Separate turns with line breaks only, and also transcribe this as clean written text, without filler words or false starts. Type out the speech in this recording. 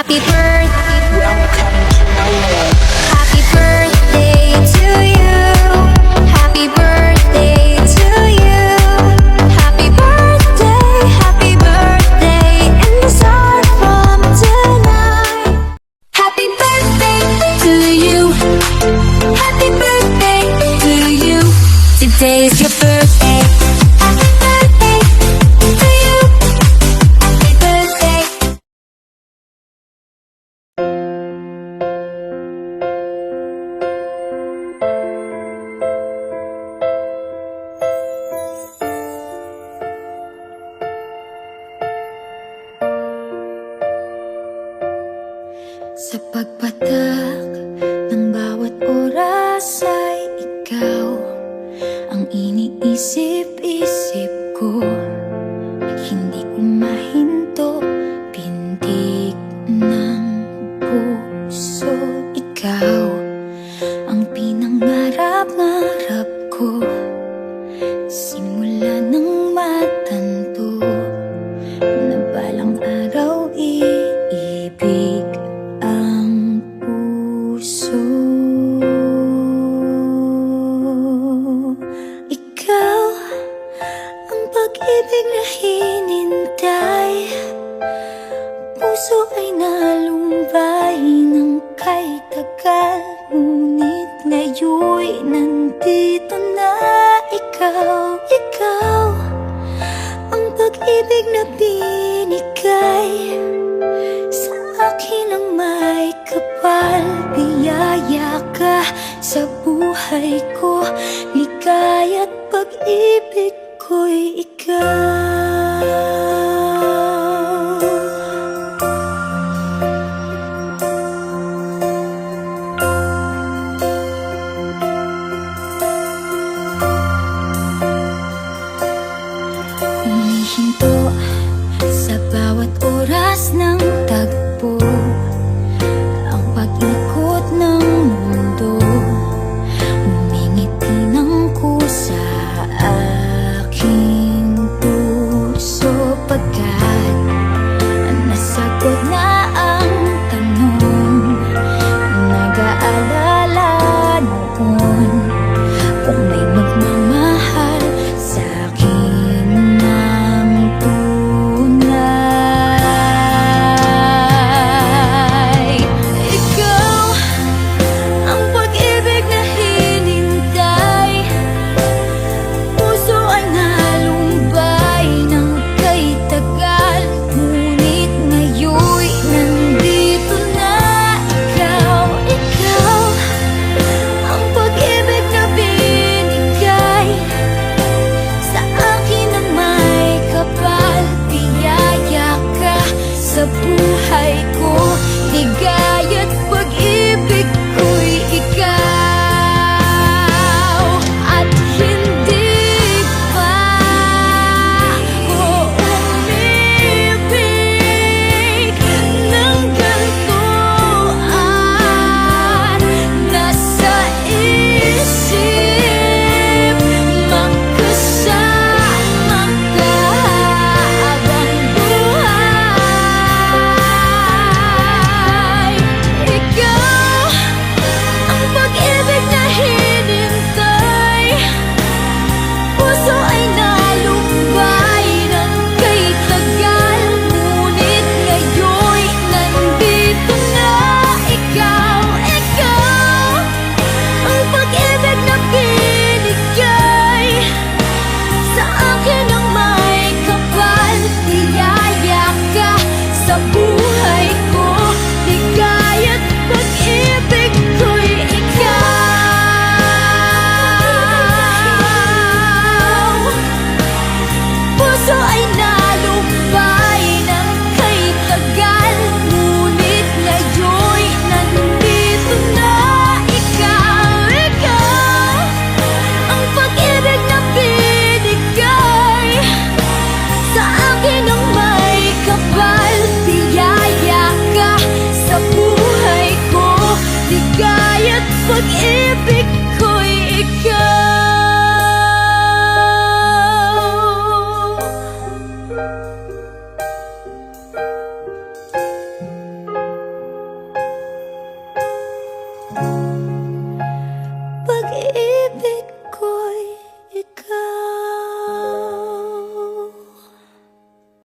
Happy birthday.
Welcome to my world.
Happy birthday to you. Happy birthday to you. Happy birthday in the sun from tonight. Happy birthday to you. Happy birthday to you. Today's your birthday. Happy birthday to you. Happy birthday. Sa pagpatak ng bawat oras ay ikaw ang iniisip-isip ko. Hindi ko mahinto, pintig ng puso. Ikaw ang pinangarap-ngarap ko, simula ng matanto na balang araw iibig ang puso. Ikaw ang pag-ibig na hinintay, puso ay nalumbay ng kay tagal, ngunit ngayon'y nandito na ikaw. Ikaw ang pag-ibig na binigay sa akin ang may kapal. Biyaya ka sa buhay ko, ligaya't pag-ibig ko'y ikaw. Humihinto sa bawat oras ng tagpo, ang pag-ikot ng mundo, humingiti ng kusa aking puso. Pagkat nasagot na ang tanong, nag-aalala noon kung may magmamahal sa akin ng tunay. Ikaw ang pag-ibig na hinintay, puso ay nalumbay ng kay tagal, ngunit ngayon'y nandito na ikaw. Ikaw ang pag-ibig na binigay sa akin ang may kapal. Biyaya ka sa buhay ko, ligaya